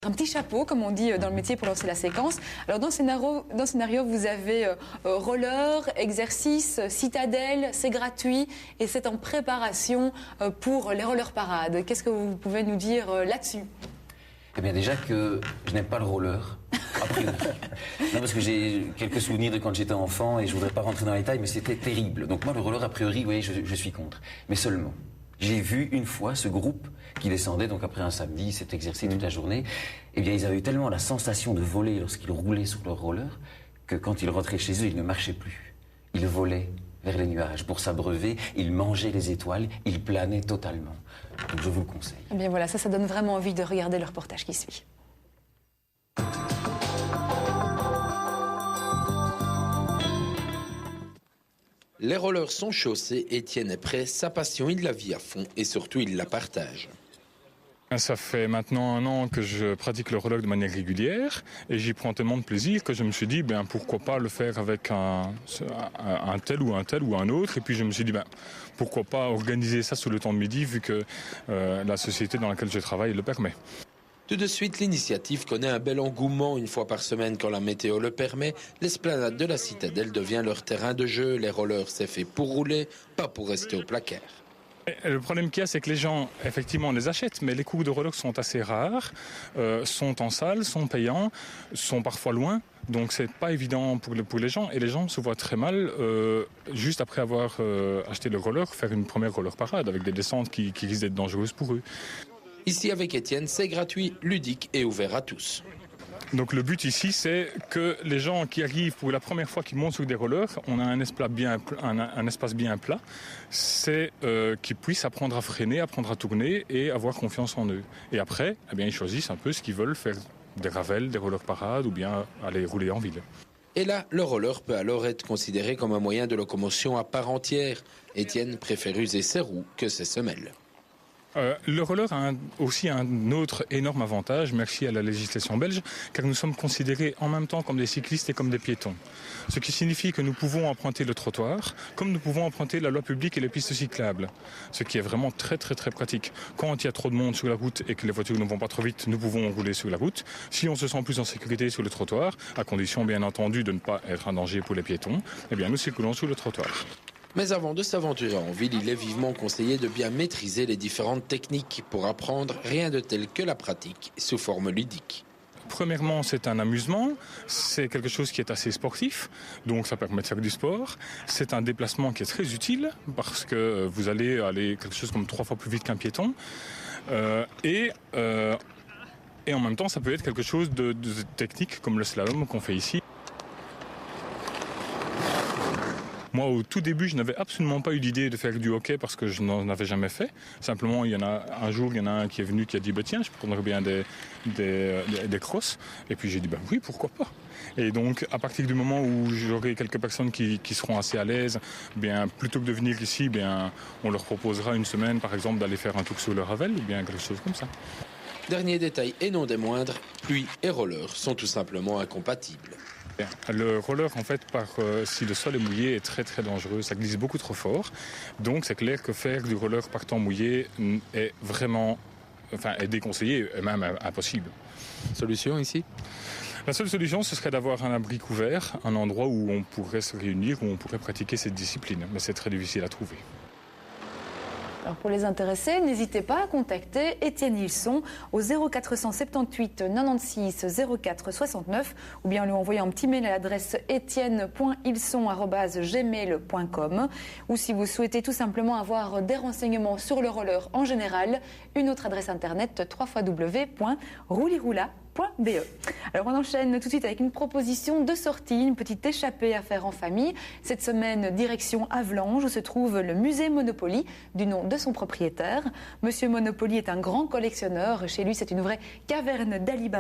Un petit chapeau, comme on dit dans le métier, pour lancer la séquence. Alors dans le scénario, vous avez roller, exercice, citadelle, c'est gratuit et c'est en préparation pour les rollers parades. Qu'est-ce que vous pouvez nous dire là-dessus? Eh bien déjà que je n'aime pas le roller, a priori. Non, parce que j'ai quelques souvenirs de quand j'étais enfant et je ne voudrais pas rentrer dans les détails, mais c'était terrible. Donc moi le roller, a priori, vous voyez, je suis contre. Mais seulement, j'ai vu une fois ce groupe qui descendait, donc après un samedi, s'est exercé toute la journée. Eh bien ils avaient eu tellement la sensation de voler lorsqu'ils roulaient sur leur roller que quand ils rentraient chez eux, ils ne marchaient plus. Ils volaient vers les nuages pour s'abreuver, ils mangeaient les étoiles, ils planaient totalement. Donc je vous le conseille. Eh bien voilà, ça donne vraiment envie de regarder le reportage qui suit. Les rollers sont chaussés, Étienne est prêt, sa passion il la vit à fond et surtout il la partage. Ça fait maintenant 1 an que je pratique le roller de manière régulière et j'y prends tellement de plaisir que je me suis dit pourquoi pas le faire avec un tel ou un autre. Et puis je me suis dit pourquoi pas organiser ça sous le temps de midi vu que la société dans laquelle je travaille le permet. Tout de suite, l'initiative connaît un bel engouement. 1 fois par semaine, quand la météo le permet, l'esplanade de la citadelle devient leur terrain de jeu. Les rollers, c'est fait pour rouler, pas pour rester au placard. Le problème qu'il y a, c'est que les gens, effectivement, les achètent, mais les cours de roller sont assez rares, sont en salle, sont payants, sont parfois loin. Donc c'est pas évident pour les gens et les gens se voient très mal juste après avoir acheté le roller, faire une première roller parade avec des descentes qui risquent d'être dangereuses pour eux. Ici avec Étienne, c'est gratuit, ludique et ouvert à tous. Donc le but ici, c'est que les gens qui arrivent pour la première fois, qui montent sur des rollers, on a un espace bien plat, c'est qu'ils puissent apprendre à freiner, apprendre à tourner et avoir confiance en eux. Et après, ils choisissent un peu ce qu'ils veulent, faire des ravels, des rollers parades ou bien aller rouler en ville. Et là, le roller peut alors être considéré comme un moyen de locomotion à part entière. Étienne préfère user ses roues que ses semelles. Le roller a aussi un autre énorme avantage, merci à la législation belge, car nous sommes considérés en même temps comme des cyclistes et comme des piétons. Ce qui signifie que nous pouvons emprunter le trottoir, comme nous pouvons emprunter la voie publique et les pistes cyclables. Ce qui est vraiment très très très pratique. Quand il y a trop de monde sur la route et que les voitures ne vont pas trop vite, nous pouvons rouler sur la route. Si on se sent plus en sécurité sur le trottoir, à condition bien entendu de ne pas être un danger pour les piétons, nous circulons sur le trottoir. Mais avant de s'aventurer en ville, il est vivement conseillé de bien maîtriser les différentes techniques pour apprendre rien de tel que la pratique sous forme ludique. Premièrement, c'est un amusement, c'est quelque chose qui est assez sportif, donc ça permet de faire du sport. C'est un déplacement qui est très utile parce que vous allez quelque chose comme 3 fois plus vite qu'un piéton. Et en même temps, ça peut être quelque chose de technique comme le slalom qu'on fait ici. Moi, au tout début, je n'avais absolument pas eu l'idée de faire du hockey parce que je n'en avais jamais fait. Simplement, il y en a un qui est venu qui a dit tiens, je prendrais bien des crosses. Et puis j'ai dit oui, pourquoi pas. Et donc, à partir du moment où j'aurai quelques personnes qui seront assez à l'aise, plutôt que de venir ici, on leur proposera une semaine, par exemple, d'aller faire un tour sur le Ravel ou bien quelque chose comme ça. Dernier détail et non des moindres, pluie et roller sont tout simplement incompatibles. Le roller, en fait, si le sol est mouillé, est très très dangereux. Ça glisse beaucoup trop fort. Donc c'est clair que faire du roller par temps mouillé est vraiment est déconseillé et même impossible. Solution ici ? La seule solution, ce serait d'avoir un abri couvert, un endroit où on pourrait se réunir, où on pourrait pratiquer cette discipline. Mais c'est très difficile à trouver. Alors pour les intéressés, n'hésitez pas à contacter Étienne Hilson au 0478 96 04 69 ou bien lui envoyer un petit mail à l'adresse etienne.hilson@gmail.com ou si vous souhaitez tout simplement avoir des renseignements sur le roller en général, une autre adresse internet www.rouliroula.be. Alors on enchaîne tout de suite avec une proposition de sortie, une petite échappée à faire en famille. Cette semaine, direction Havelange où se trouve le musée Monopoly du nom de son propriétaire. Monsieur Monopoly est un grand collectionneur. Chez lui, c'est une vraie caverne d'Alibaba.